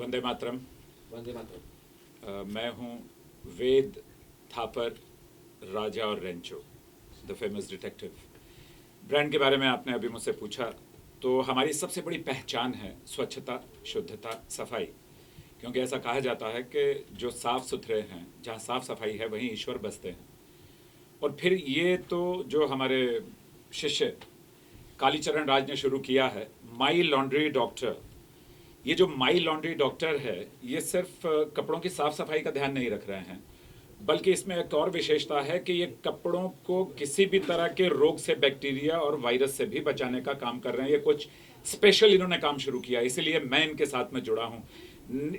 वंदे मातरम। वंदे मातरम। मैं हूँ वेद थापर, राजा और Rancho, the famous detective. Brand के बारे में आपने अभी मुझसे पूछा, तो हमारी सबसे बड़ी पहचान है स्वच्छता, शुद्धता, सफाई। क्योंकि ऐसा कहा जाता है कि जो साफ़ सुथरे हैं, जहाँ साफ़ सफाई है वहीं ईश्वर बसते हैं। और फिर ये तो जो हमारे शिष्य कालीचरण राज ने शुरू किया है, माई लॉन्ड्री डॉक्टर। ये जो माई लॉन्ड्री डॉक्टर है, ये सिर्फ कपड़ों की साफ सफाई का ध्यान नहीं रख रहे हैं, बल्कि इसमें एक और विशेषता है कि ये कपड़ों को किसी भी तरह के रोग से, बैक्टीरिया और वायरस से भी बचाने का काम कर रहे हैं। ये कुछ स्पेशल इन्होंने काम शुरू किया, इसीलिए मैं इनके साथ में जुड़ा हूँ।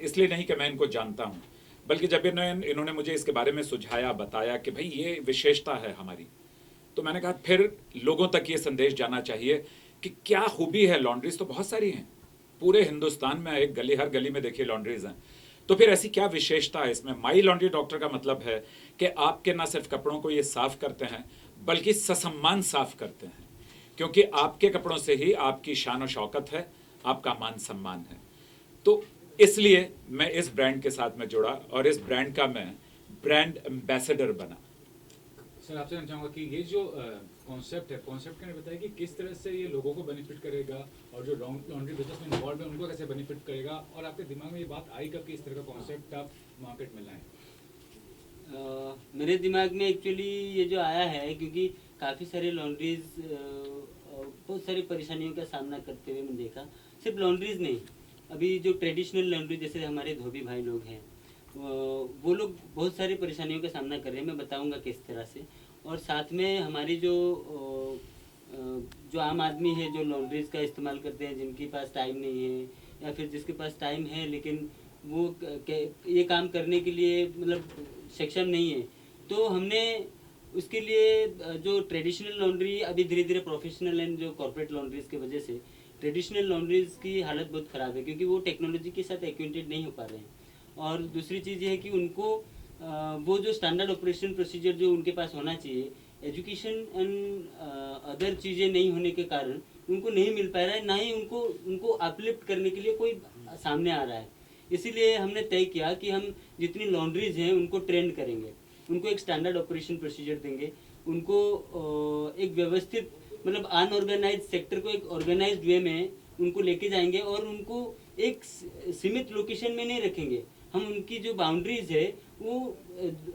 इसलिए नहीं कि मैं इनको जानता हूँ, बल्कि जब इन्होंने मुझे इसके बारे में सुझाया, बताया कि भाई ये विशेषता है हमारी, तो मैंने कहा फिर लोगों तक ये संदेश जाना चाहिए कि क्या खूबी है। लॉन्ड्रीज तो बहुत सारी हैं, पूरे हिंदुस्तान में एक गली, हर गली में देखिए लॉन्ड्रीज हैं। तो फिर ऐसी क्या विशेषता है इसमें? माई लॉन्ड्री डॉक्टर का मतलब है कि आपके ना सिर्फ कपड़ों को ये साफ करते हैं, बल्कि ससम्मान साफ करते हैं। क्योंकि आपके कपड़ों से ही आपकी शान और शौकत है, आपका मान सम्मान है। तो इसलिए मैं इस ब्रांड के साथ में जुड़ा और इस ब्रांड का मैं ब्रांड एम्बेसडर बना। सर, आपसे जानना चाहूँगा कि ये जो कॉन्सेप्ट है, कॉन्सेप्ट का बताया कि किस तरह से ये लोगों को बेनिफिट करेगा और जो लॉन्ड्री बिजनेस में इन्वॉल्व है उनको कैसे बेनिफिट करेगा, और आपके दिमाग में ये बात आई कब कि इस तरह का कॉन्सेप्ट आप मार्केट में लाएं? मेरे दिमाग में एक्चुअली ये जो आया है, क्योंकि काफ़ी सारे लॉन्ड्रीज बहुत सारी परेशानियों का सामना करते हुए मैंने देखा। सिर्फ लॉन्ड्रीज नहीं, अभी जो ट्रेडिशनल लॉन्ड्री जैसे हमारे धोबी भाई लोग हैं, वो लोग बहुत सारी परेशानियों का सामना कर रहे हैं। मैं बताऊंगा किस तरह से। और साथ में हमारी जो आम आदमी है, जो लॉन्ड्रीज का इस्तेमाल करते हैं, जिनके पास टाइम नहीं है या फिर जिसके पास टाइम है लेकिन वो ये काम करने के लिए मतलब सक्षम नहीं है, तो हमने उसके लिए जो ट्रेडिशनल लॉन्ड्री अभी धीरे धीरे प्रोफेशनल एंड जो कॉर्पोरेट लॉन्ड्रीज की वजह से ट्रेडिशनल लॉन्ड्रीज की हालत बहुत ख़राब है, क्योंकि वो टेक्नोलॉजी के साथ एक्वेंटेड नहीं हो पा रहे हैं। और दूसरी चीज़ ये है कि उनको वो जो स्टैंडर्ड ऑपरेशन प्रोसीजर जो उनके पास होना चाहिए, एजुकेशन एंड अदर चीज़ें नहीं होने के कारण उनको नहीं मिल पा रहा है, ना ही उनको अपलिफ्ट करने के लिए कोई सामने आ रहा है। इसीलिए हमने तय किया कि हम जितनी लॉन्ड्रीज हैं उनको ट्रेंड करेंगे, उनको एक स्टैंडर्ड ऑपरेशन प्रोसीजर देंगे, उनको एक व्यवस्थित मतलब अनऑर्गेनाइज सेक्टर को एक ऑर्गेनाइज्ड वे में उनको लेके जाएंगे और उनको एक सीमित लोकेशन में नहीं रखेंगे। हम उनकी जो बाउंड्रीज है वो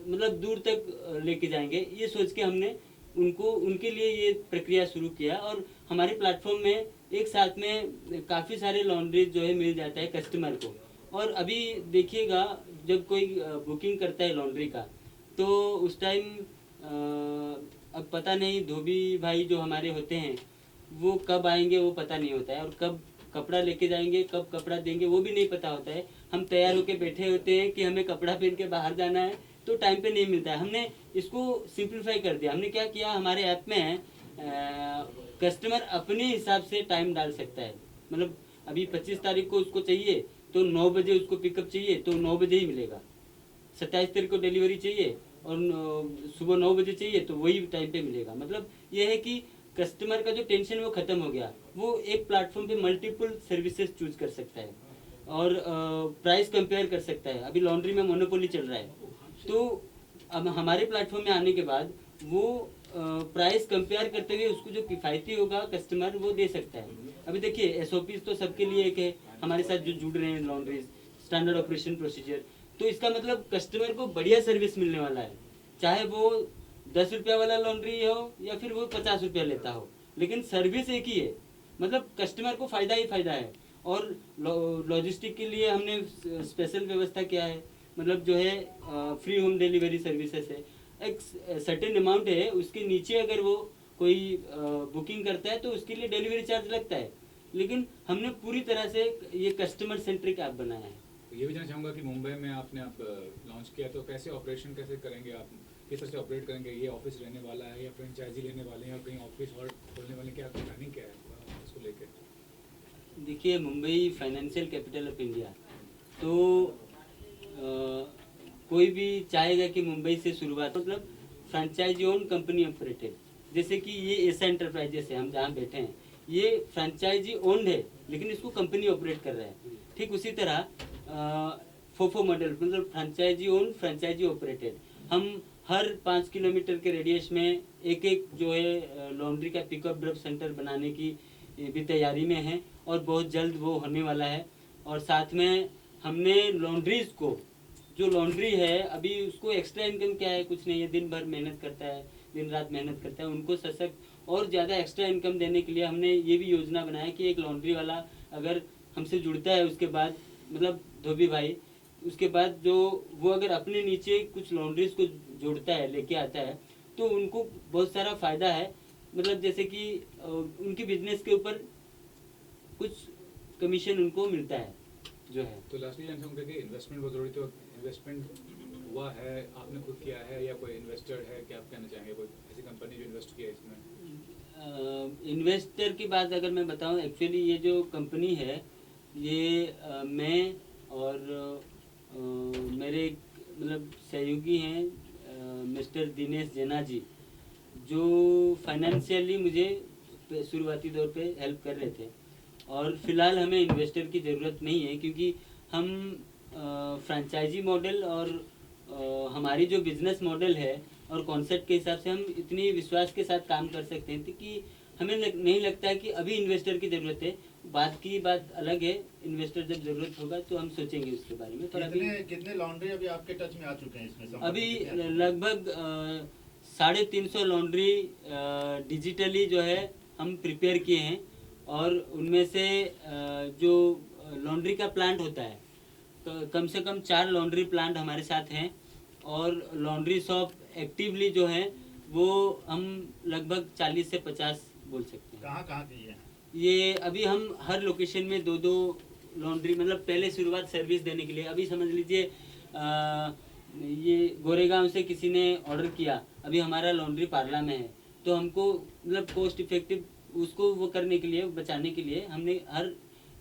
मतलब दूर तक लेके जाएंगे, ये सोच के हमने उनके लिए ये प्रक्रिया शुरू किया। और हमारे प्लेटफॉर्म में एक साथ में काफ़ी सारे लॉन्ड्रीज जो है मिल जाता है कस्टमर को। और अभी देखिएगा, जब कोई बुकिंग करता है लॉन्ड्री का, तो उस टाइम अब पता नहीं धोबी भाई जो हमारे होते हैं वो कब आएंगे वो पता नहीं होता है, और कब कपड़ा लेके जाएंगे, कब कपड़ा देंगे वो भी नहीं पता होता है। हम तैयार होके बैठे होते हैं कि हमें कपड़ा पहन के बाहर जाना है, तो टाइम पे नहीं मिलता है। हमने इसको सिंप्लीफाई कर दिया। हमने क्या किया, हमारे ऐप में कस्टमर अपने हिसाब से टाइम डाल सकता है। मतलब अभी 25 तारीख को उसको चाहिए तो 9 बजे उसको पिकअप चाहिए तो 9 बजे ही मिलेगा। 27 तारीख को डिलीवरी चाहिए और सुबह 9 बजे चाहिए तो वही टाइम पे मिलेगा। मतलब ये है कि कस्टमर का जो टेंशन वो खत्म हो गया। वो एक प्लेटफॉर्म पे मल्टीपल सर्विसेज चूज कर सकता है और प्राइस कंपेयर कर सकता है। अभी लॉन्ड्री में मोनोपोली चल रहा है, तो अब हमारे प्लेटफॉर्म में आने के बाद वो प्राइस कंपेयर करते हुए उसको जो किफ़ायती होगा कस्टमर वो दे सकता है। अभी देखिए एसओपीज तो सबके लिए एक है, हमारे साथ जो जुड़ रहे हैं लॉन्ड्रीज, स्टैंडर्ड ऑपरेशन प्रोसीजर, तो इसका मतलब कस्टमर को बढ़िया सर्विस मिलने वाला है। चाहे वो 10 रुपया वाला लॉन्ड्री हो या फिर वो 50 रुपया लेता हो, लेकिन सर्विस एक ही है। मतलब कस्टमर को फ़ायदा ही फ़ायदा है। और लॉजिस्टिक के लिए हमने स्पेशल व्यवस्था किया है। मतलब जो है फ्री होम डिलीवरी सर्विसेज है। एक सर्टेन अमाउंट है, उसके नीचे अगर वो कोई बुकिंग करता है तो उसके लिए डिलीवरी चार्ज लगता है, लेकिन हमने पूरी तरह से ये कस्टमर सेंट्रिक ऐप बनाया है। तो ये भी जानना चाहूँगा कि मुंबई में आपने लॉन्च किया, तो कैसे ऑपरेशन कैसे करेंगे आप, किस तरह से ऑपरेट करेंगे? ये ऑफिस रहने वाला है या फ्रेंचाइजी लेने वाले हैं, और कहीं ऑफिस और खोलने वाले, क्या प्लानिंग क्या है इसको लेकर? देखिए, Mumbai financial capital of India, तो कोई भी चाहेगा कि मुंबई से शुरुआत, मतलब फ्रेंचाइजी ओन कंपनी ऑपरेटेड, जैसे कि ये एसा एंटरप्राइजेस है, हम जहाँ बैठे हैं, ये फ्रेंचाइजी ओन्ड है लेकिन इसको कंपनी ऑपरेट कर रहा है। ठीक उसी तरह फोफो मॉडल, मतलब फ्रेंचाइजी ओन फ्रेंचाइजी ऑपरेटेड। हम हर 5 किलोमीटर के रेडियस में एक एक जो है लॉन्ड्री का पिकअप ड्रॉप सेंटर बनाने की भी तैयारी में है और बहुत जल्द वो होने वाला है। और साथ में हमने लॉन्ड्रीज को, जो लॉन्ड्री है अभी उसको एक्स्ट्रा इनकम क्या है, कुछ नहीं है, दिन भर मेहनत करता है, दिन रात मेहनत करता है, उनको सशक्त और ज़्यादा एक्स्ट्रा इनकम देने के लिए हमने ये भी योजना बनाया कि एक लॉन्ड्री वाला अगर हमसे जुड़ता है, उसके बाद मतलब धोबी भाई, उसके बाद जो वो अगर अपने नीचे कुछ लॉन्ड्रीज को जोड़ता है, लेके आता है, तो उनको बहुत सारा फ़ायदा है। मतलब जैसे कि उनके बिजनेस के ऊपर कुछ कमीशन उनको मिलता है जो है। तो लास्टली जानना चाहूँगा कि इन्वेस्टमेंट बहुत जरूरी, तो इन्वेस्टमेंट हुआ है, आपने खुद किया है या कोई इन्वेस्टर है, क्या आप कहना चाहेंगे, कोई ऐसी कंपनी जो इन्वेस्ट किया है इसमें? इन्वेस्टर की बात अगर मैं बताऊं, एक्चुअली ये जो कंपनी है ये मैं और मेरे मतलब सहयोगी हैं मिस्टर दिनेश जेना जी, जो फाइनेंशियली मुझे शुरुआती दौर पे हेल्प कर रहे थे। और फिलहाल हमें इन्वेस्टर की ज़रूरत नहीं है, क्योंकि हम फ्रेंचाइजी मॉडल और हमारी जो बिजनेस मॉडल है और कॉन्सेप्ट के हिसाब से हम इतनी विश्वास के साथ काम कर सकते हैं कि हमें नहीं लगता है कि अभी इन्वेस्टर की ज़रूरत है। बात की बात अलग है, इन्वेस्टर जब ज़रूरत होगा तो हम सोचेंगे उसके बारे में। पर अभी कितने लॉन्ड्री अभी आपके टच में आ चुके हैं इसमें? अभी लगभग 350 लॉन्ड्री डिजिटली जो है हम प्रिपेयर किए हैं। और उनमें से जो लॉन्ड्री का प्लांट होता है, कम से कम 4 लॉन्ड्री प्लांट हमारे साथ हैं। और लॉन्ड्री शॉप एक्टिवली जो है वो हम लगभग 40 से 50 बोल सकते हैं। कहाँ कहाँ की है ये अभी हम हर लोकेशन में 2-2 लॉन्ड्री, मतलब पहले शुरुआत सर्विस देने के लिए, अभी समझ लीजिए ये गोरेगांव से किसी ने ऑर्डर किया, अभी हमारा लॉन्ड्री पार्ला में है, तो हमको मतलब कॉस्ट इफेक्टिव उसको वो करने के लिए, बचाने के लिए हमने हर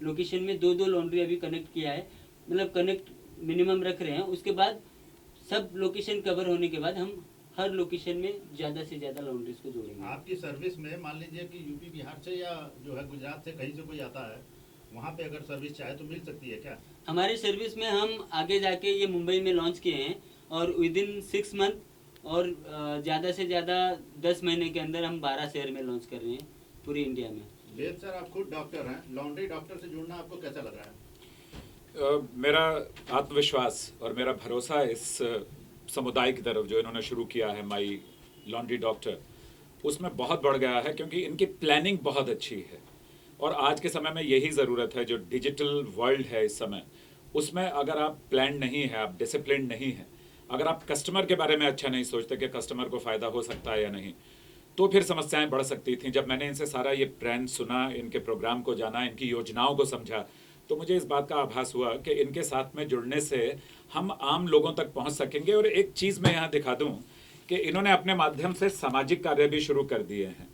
लोकेशन में 2-2 लॉन्ड्री अभी कनेक्ट किया है। मतलब कनेक्ट मिनिमम रख रहे हैं। उसके बाद सब लोकेशन कवर होने के बाद हम हर लोकेशन में ज़्यादा से ज़्यादा लॉन्ड्रीज को जोड़ेंगे। आपकी सर्विस में मान लीजिए कि यूपी बिहार से या जो है गुजरात से कहीं से कोई आता है, वहाँ पे अगर सर्विस चाहे तो मिल सकती है क्या? हमारी सर्विस में हम आगे जाके ये मुंबई में लॉन्च किए हैं और विद इन 6 मंथ और ज़्यादा से ज़्यादा 10 महीने के अंदर हम 12 शहर में लॉन्च कर रहे हैं पूरी इंडिया में। वेद सर, आप खुद डॉक्टर हैं, लॉन्ड्री डॉक्टर से जुड़ना आपको कैसा लग रहा है? मेरा आत्मविश्वास और मेरा भरोसा इस समुदाय की तरफ जो इन्होंने शुरू किया है माई लॉन्ड्री डॉक्टर, उसमें बहुत बढ़ गया है, क्योंकि इनकी प्लानिंग बहुत अच्छी है। और आज के समय में यही ज़रूरत है, जो डिजिटल वर्ल्ड है इस समय, उसमें अगर आप प्लान नहीं है, आप डिसिप्लिन नहीं है, अगर आप कस्टमर के बारे में अच्छा नहीं सोचते कि कस्टमर को फ़ायदा हो सकता है या नहीं, तो फिर समस्याएं बढ़ सकती थी। जब मैंने इनसे सारा ये प्लान सुना, इनके प्रोग्राम को जाना, इनकी योजनाओं को समझा, तो मुझे इस बात का आभास हुआ कि इनके साथ में जुड़ने से हम आम लोगों तक पहुंच सकेंगे। और एक चीज़ मैं यहाँ दिखा दूं कि इन्होंने अपने माध्यम से सामाजिक कार्य भी शुरू कर दिए हैं,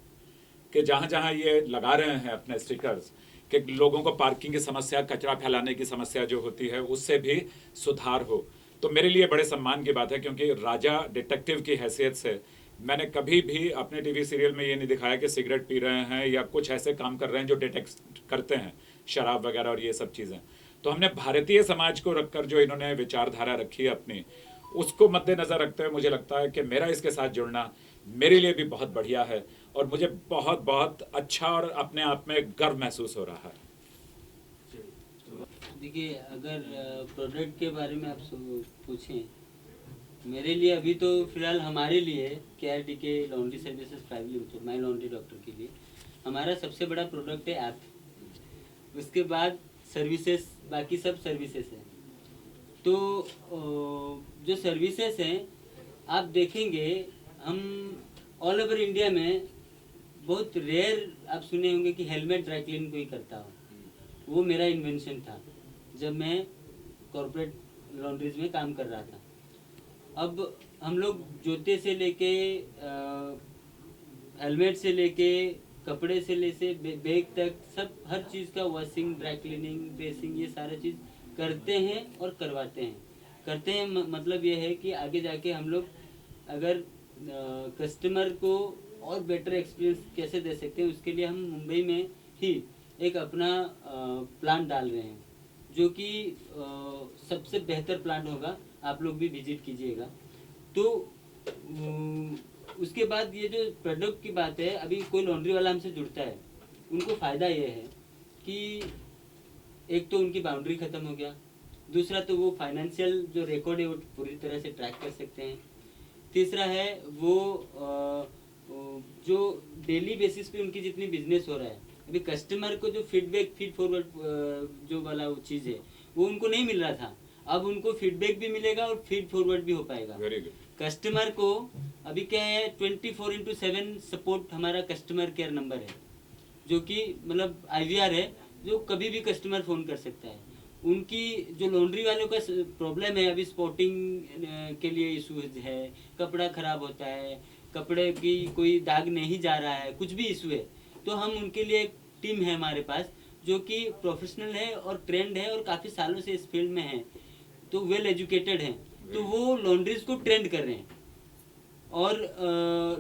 कि जहाँ जहाँ ये लगा रहे हैं अपने स्टिकर्स, कि लोगों को पार्किंग की समस्या, कचरा फैलाने की समस्या जो होती है, उससे भी सुधार हो। तो मेरे लिए बड़े सम्मान की बात है, क्योंकि राजा डिटेक्टिव की हैसियत से मैंने कभी भी अपने टीवी सीरियल में ये नहीं दिखाया कि सिगरेट पी रहे हैं या कुछ ऐसे काम कर रहे हैं जो डिटेक्ट करते हैं, शराब वगैरह और ये सब चीज़ें। तो हमने भारतीय समाज को रखकर जो इन्होंने विचारधारा रखी है अपनी, उसको मद्देनज़र रखते हुए मुझे लगता है कि मेरा इसके साथ जुड़ना मेरे लिए भी बहुत बढ़िया है और मुझे बहुत बहुत अच्छा और अपने आप में गर्व महसूस हो रहा है। देखिए, अगर प्रोडक्ट के बारे में आप पूछें, मेरे लिए अभी तो फिलहाल हमारे लिए KRDK laundry services private limited, my laundry doctor के लिए हमारा सबसे बड़ा प्रोडक्ट है ऐप। उसके बाद सर्विसेज, बाकी सब सर्विसेज हैं। तो जो सर्विसेज हैं आप देखेंगे, हम ऑल ओवर इंडिया में बहुत रेयर आप सुने होंगे कि हेलमेट ड्राई क्लीन कोई करता हो। वो मेरा इन्वेंशन था जब मैं कॉर्पोरेट लॉन्ड्रीज में काम कर रहा था। अब हम लोग जूते से लेके हेलमेट से लेके कपड़े से लेके बैग तक सब हर चीज़ का वॉशिंग, ड्राई क्लीनिंग, ड्रेसिंग, ये सारा चीज़ करते हैं और करवाते हैं। करते हैं मतलब ये है कि आगे जाके हम लोग अगर कस्टमर को और बेटर एक्सपीरियंस कैसे दे सकते हैं, उसके लिए हम मुंबई में ही एक अपना प्लान डाल रहे हैं, जो कि सबसे बेहतर प्लांट होगा, आप लोग भी विजिट कीजिएगा। तो उसके बाद ये जो प्रोडक्ट की बात है, अभी कोई लॉन्ड्री वाला हमसे जुड़ता है, उनको फ़ायदा ये है कि एक तो उनकी बाउंड्री ख़त्म हो गया, दूसरा तो वो फाइनेंशियल जो रिकॉर्ड है वो पूरी तरह से ट्रैक कर सकते हैं, तीसरा है वो जो डेली बेसिस पे उनकी जितनी बिजनेस हो रहा है, अभी कस्टमर को जो फीडबैक फीड फॉरवर्ड जो वाला वो चीज़ है वो उनको नहीं मिल रहा था, अब उनको फीडबैक भी मिलेगा और फीड फॉरवर्ड भी हो पाएगा। Very good. कस्टमर को अभी क्या है 24/7 सपोर्ट हमारा कस्टमर केयर नंबर है, जो कि मतलब IVR है, जो कभी भी कस्टमर फ़ोन कर सकता है। उनकी जो लॉन्ड्री वालों का प्रॉब्लम है, अभी स्पॉटिंग के लिए इशूज है, कपड़ा ख़राब होता है, कपड़े की कोई दाग नहीं जा रहा है, कुछ भी इशू है, तो हम उनके लिए एक टीम है हमारे पास जो कि प्रोफेशनल है और ट्रेंड है और काफ़ी सालों से इस फील्ड में है, तो वेल एजुकेटेड हैं, तो वो लॉन्ड्रीज को ट्रेंड कर रहे हैं। और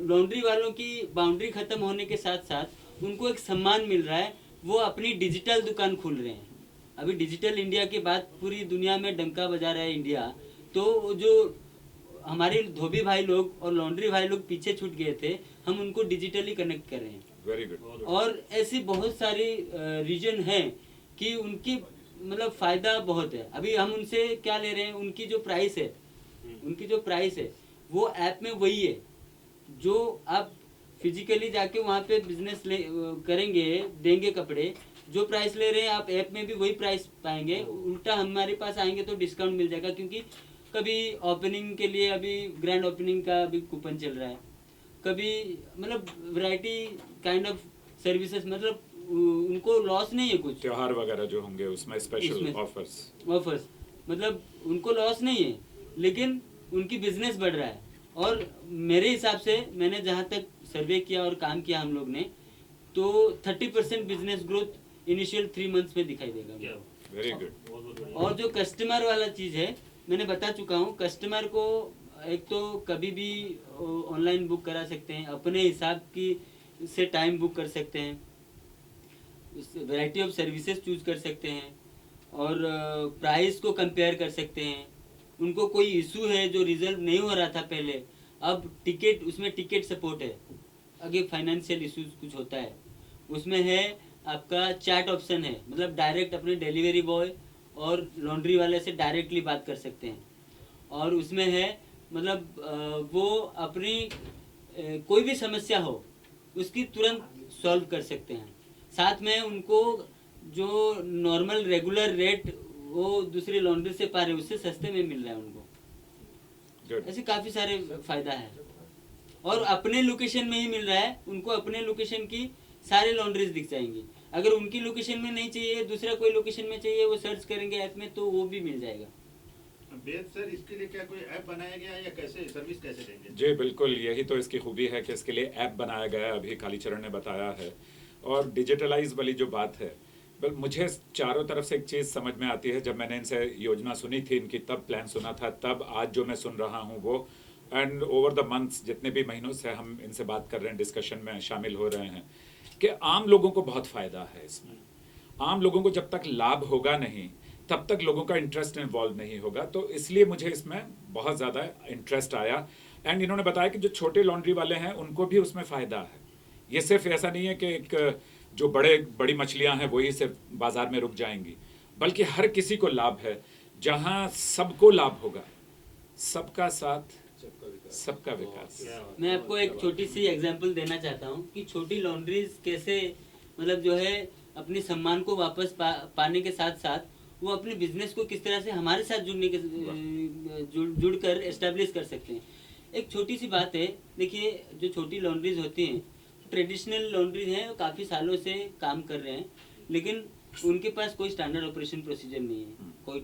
लॉन्ड्री वालों की बाउंड्री ख़त्म होने के साथ साथ उनको एक सम्मान मिल रहा है, वो अपनी डिजिटल दुकान खोल रहे हैं। अभी डिजिटल इंडिया की बात पूरी दुनिया में डंका बजा रहा है इंडिया, तो जो हमारे धोबी भाई लोग और लॉन्ड्री भाई लोग पीछे छूट गए थे, हम उनको डिजिटली कनेक्ट कर रहे हैं। Very good. और ऐसी बहुत सारी रीजन हैं कि उनकी मतलब फ़ायदा बहुत है। अभी हम उनसे क्या ले रहे हैं, उनकी जो प्राइस है वो ऐप में वही है जो आप फिजिकली जाके वहाँ पे बिजनेस करेंगे, देंगे कपड़े, जो प्राइस ले रहे हैं आप ऐप में भी वही प्राइस पाएंगे। उल्टा हमारे पास आएंगे तो डिस्काउंट मिल जाएगा, क्योंकि कभी ओपनिंग के लिए अभी ग्रैंड ओपनिंग का भी कूपन चल रहा है, कभी मतलब वैरायटी काइंड ऑफ सर्विसेज, मतलब उनको लॉस नहीं है कुछ। त्योहार वगैरह जो होंगे उसमें स्पेशल ऑफर्स, मतलब उनको लॉस नहीं है, लेकिन उनकी बिजनेस बढ़ रहा है। और मेरे हिसाब से मैंने जहाँ तक सर्वे किया और काम किया हम लोग ने, तो 30% बिजनेस ग्रोथ इनिशियल 3 मंथ्स में दिखाई देगा उनको। Very good. और जो कस्टमर वाला चीज़ है, मैंने बता चुका हूँ, कस्टमर को एक तो कभी भी ऑनलाइन बुक करा सकते हैं, अपने हिसाब की से टाइम बुक कर सकते हैं, वैरायटी ऑफ सर्विसेज चूज कर सकते हैं, और प्राइस को कंपेयर कर सकते हैं। उनको कोई इशू है जो रिजल्व नहीं हो रहा था पहले, अब टिकट, उसमें टिकट सपोर्ट है। आगे फाइनेंशियल इशूज कुछ होता है, उसमें है आपका चैट ऑप्शन है, मतलब डायरेक्ट अपने डिलीवरी बॉय और लॉन्ड्री वाले से डायरेक्टली बात कर सकते हैं। और उसमें है मतलब वो अपनी कोई भी समस्या हो उसकी तुरंत सॉल्व कर सकते हैं। साथ में उनको जो नॉर्मल रेगुलर रेट वो दूसरी लॉन्ड्री से पा रहे उससे सस्ते में मिल रहा है उनको। ऐसे काफ़ी सारे फ़ायदा है, और अपने लोकेशन में ही मिल रहा है उनको। अपने लोकेशन की सारे लॉन्ड्रीज दिख जाएंगी। अगर उनकी लोकेशन में नहीं चाहिए, दूसरा कोई लोकेशन में चाहिए, वो सर्च करेंगे ऐप में तो वो भी मिल जाएगा। वेद सर, इसके लिए क्या कोई ऐप बनाया गया है या कैसे सर्विस कैसे देंगे? जी बिल्कुल, यही तो इसकी खूबी है कि इसके लिए ऐप बनाया गया है, अभी कालीचरण ने बताया है। और डिजिटलाइज वाली जो बात है, बल मुझे चारों तरफ से एक चीज़ समझ में आती है। जब मैंने इनसे योजना सुनी थी इनकी, तब प्लान सुना था, तब आज जो मैं सुन रहा हूँ वो, एंड ओवर द मंथ्स जितने भी महीनों से हम इनसे बात कर रहे हैं, डिस्कशन में शामिल हो रहे हैं, कि आम लोगों को बहुत फ़ायदा है इसमें। आम लोगों को जब तक लाभ होगा नहीं, तब तक लोगों का इंटरेस्ट इन्वॉल्व नहीं होगा। तो इसलिए मुझे इसमें बहुत ज़्यादा इंटरेस्ट आया। एंड इन्होंने बताया कि जो छोटे लॉन्ड्री वाले हैं उनको भी उसमें फ़ायदा है। ये सिर्फ ऐसा नहीं है कि एक जो बड़ी मछलियां हैं वही सिर्फ बाजार में रुक जाएंगी, बल्कि हर किसी को लाभ है। जहां सबको लाभ होगा, सबका साथ, सबका विकास। मैं आपको एक छोटी सी एग्जांपल देना चाहता हूँ कि छोटी लॉन्ड्रीज कैसे मतलब जो है अपने सम्मान को वापस पाने के साथ साथ वो अपने बिजनेस को किस तरह से हमारे साथ जुड़कर एस्टेब्लिश कर सकते हैं। एक छोटी सी बात है, देखिए जो छोटी लॉन्ड्रीज होती हैं, ट्रेडिशनल लॉन्ड्रीज हैं, काफ़ी सालों से काम कर रहे हैं, लेकिन उनके पास कोई स्टैंडर्ड ऑपरेशन प्रोसीजर नहीं है, कोई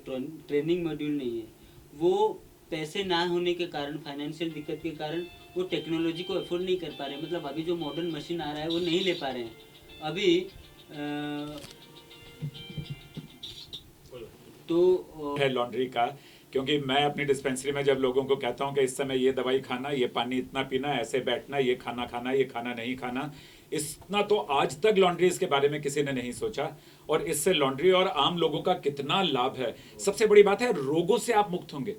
ट्रेनिंग मॉड्यूल नहीं है। वो पैसे ना होने के कारण, फाइनेंशियल दिक्कत के कारण वो टेक्नोलॉजी को अफोर्ड नहीं कर पा रहे हैं। मतलब अभी जो मॉडर्न मशीन आ रहा है वो नहीं ले पा रहे हैं अभी। तो है लॉन्ड्री का, क्योंकि मैं अपनी डिस्पेंसरी में जब लोगों को कहता हूं कि इस समय ये दवाई खाना, ये पानी इतना पीना, ऐसे बैठना, ये खाना खाना, ये खाना नहीं खाना, इतना तो आज तक लॉन्ड्रीज के बारे में किसी ने नहीं सोचा, और इससे लॉन्ड्री और आम लोगों का कितना लाभ है। सबसे बड़ी बात है, रोगों से आप मुक्त होंगे।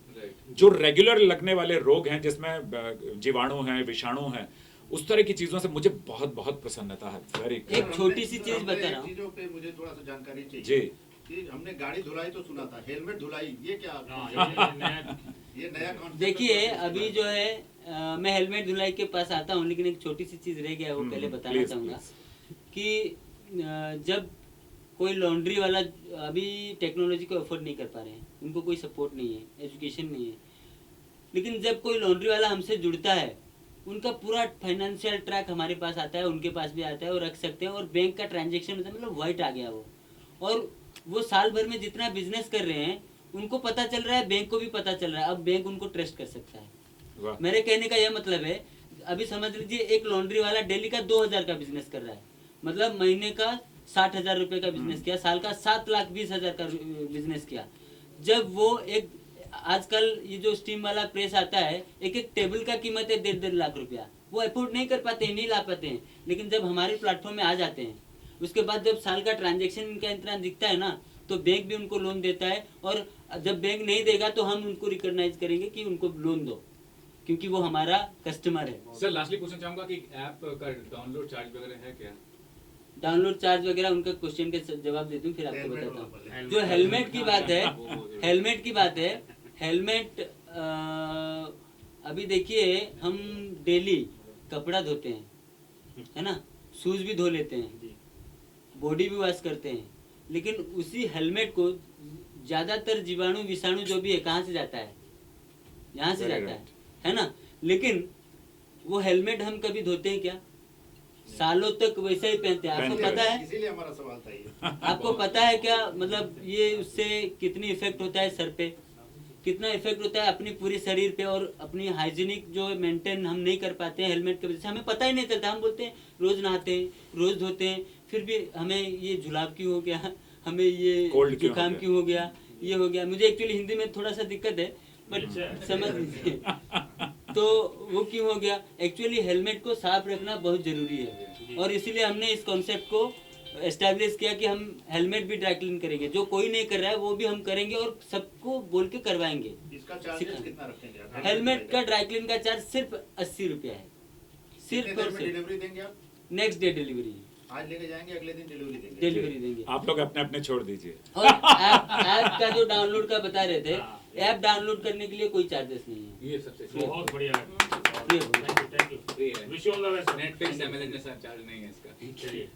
जो रेगुलर लगने वाले रोग हैं जिसमें जीवाणु हैं, विषाणु हैं, उस तरह की चीजों से मुझे बहुत बहुत प्रसन्नता है। वेरी एक छोटी सी चीज बता रहा हूँ। चीजों पे मुझे थोड़ा सा जानकारी चाहिए जी। कि हमने गाड़ी धुलाई तो सुना था, हेलमेट धुलाई ये क्या? ये नया कॉन्सेप्ट देखिए अभी जो है मैं हेलमेट धुलाई के पास आता हूँ, लेकिन एक छोटी सी चीज रह गया है, वो पहले बताना प्लीज, चाहूंगा कि जब कोई लॉन्ड्री वाला अभी टेक्नोलॉजी को अफोर्ड नहीं कर पा रहे हैं, उनको कोई सपोर्ट नहीं है, एजुकेशन नहीं है, लेकिन जब कोई लॉन्ड्री वाला हमसे जुड़ता है, उनका पूरा फाइनेंशियल ट्रैक हमारे पास आता है, उनके पास भी आता है, और रख सकते हैं, और बैंक का ट्रांजेक्शन होता है, मतलब वाइट आ गया वो, और वो साल भर में जितना बिजनेस कर रहे हैं उनको पता चल रहा है, बैंक को भी पता चल रहा है, अब बैंक उनको ट्रस्ट कर सकता है। वाह। मेरे कहने का यह मतलब है, अभी समझ लीजिए एक लॉन्ड्री वाला डेली का 2000 का बिजनेस कर रहा है, मतलब महीने का 60,000 रुपए का बिजनेस किया, साल का 7,20,000 का बिजनेस किया। जब वो एक आजकल ये जो स्टीम वाला प्रेस आता है, एक एक टेबल का कीमत है 1.5 लाख रुपया, वो अफोर्ड नहीं कर पाते हैं, नहीं ला पाते हैं, लेकिन जब हमारे प्लेटफॉर्म में आ जाते हैं, उसके बाद जब साल का ट्रांजेक्शन इनका इतना दिखता है ना, तो बैंक भी उनको लोन देता है, और जब बैंक नहीं देगा तो हम उनको रिकॉग्नाइज करेंगे कि उनको लोन दो, क्योंकि वो हमारा कस्टमर है। सर लास्टली पूछना चाहूंगा कि ऐप का डाउनलोड चार्ज वगैरह है क्या? डाउनलोड चार्ज वगैरह उनका क्वेश्चन के जवाब देती हूँ, फिर आपको बताता हूँ। जो हेलमेट की बात है, हेलमेट की बात है, हेलमेट अभी देखिए हम डेली कपड़ा धोते हैं, है ना, शूज भी धो लेते हैं, बॉडी भी वॉश करते हैं, लेकिन उसी हेलमेट को ज्यादातर जीवाणु विषाणु जो भी है कहाँ से जाता है? यहाँ से Very जाता है ना, लेकिन वो हेलमेट हम कभी धोते हैं क्या? सालों तक वैसे ही पहनते हैं। आपको पहनते पता है, इसीलिए हमारा सवाल था ये। आपको पता है क्या, मतलब ये उससे कितनी इफेक्ट होता है सर पे, कितना इफेक्ट होता है अपनी पूरी शरीर पे, और अपनी हाइजीनिक जो मेंटेन हम नहीं कर पाते हैं हेलमेट की वजह से, हमें पता ही नहीं चलता। हम बोलते हैं रोज नहाते हैं, रोज धोते हैं, फिर भी हमें ये जुलाब क्यों हो गया, हमें ये Cold क्यों हो जुकाम गया? क्यों हो गया, ये हो गया। मुझे एक्चुअली हिंदी में थोड़ा सा दिक्कत है, बट समझ लीजिए तो वो क्यों हो गया। एक्चुअली हेलमेट को साफ रखना बहुत जरूरी है, और इसीलिए हमने इस कॉन्सेप्ट को एस्टैब्लिश किया कि हम हेलमेट भी ड्राई क्लीन करेंगे, जो कोई नहीं कर रहा है वो भी हम करेंगे, और सबको बोल के करवाएंगे। इसका चार्जेस कितना रखेंगे आप? हेलमेट का ड्राई क्लीन का चार्ज सिर्फ 80 रुपया है, सिर्फ और सिर्फ। डिलीवरी देंगे आप? नेक्स्ट डे डिलीवरी, आज लेके जाएंगे, अगले दिन डिलीवरी देंगे? डिलीवरी देंगे। आप लोग अपने अपने छोड़ दीजिए। और ऐप का जो डाउनलोड का बता रहे थे, ऐप डाउनलोड करने के लिए कोई चार्जेस नहीं है, ये सबसे बहुत बढ़िया है। फ्री है। थैंक यू फ्री है। Wish you all the best. Netflix Amazon जैसा चार्ज नहीं है इसका। चलिए।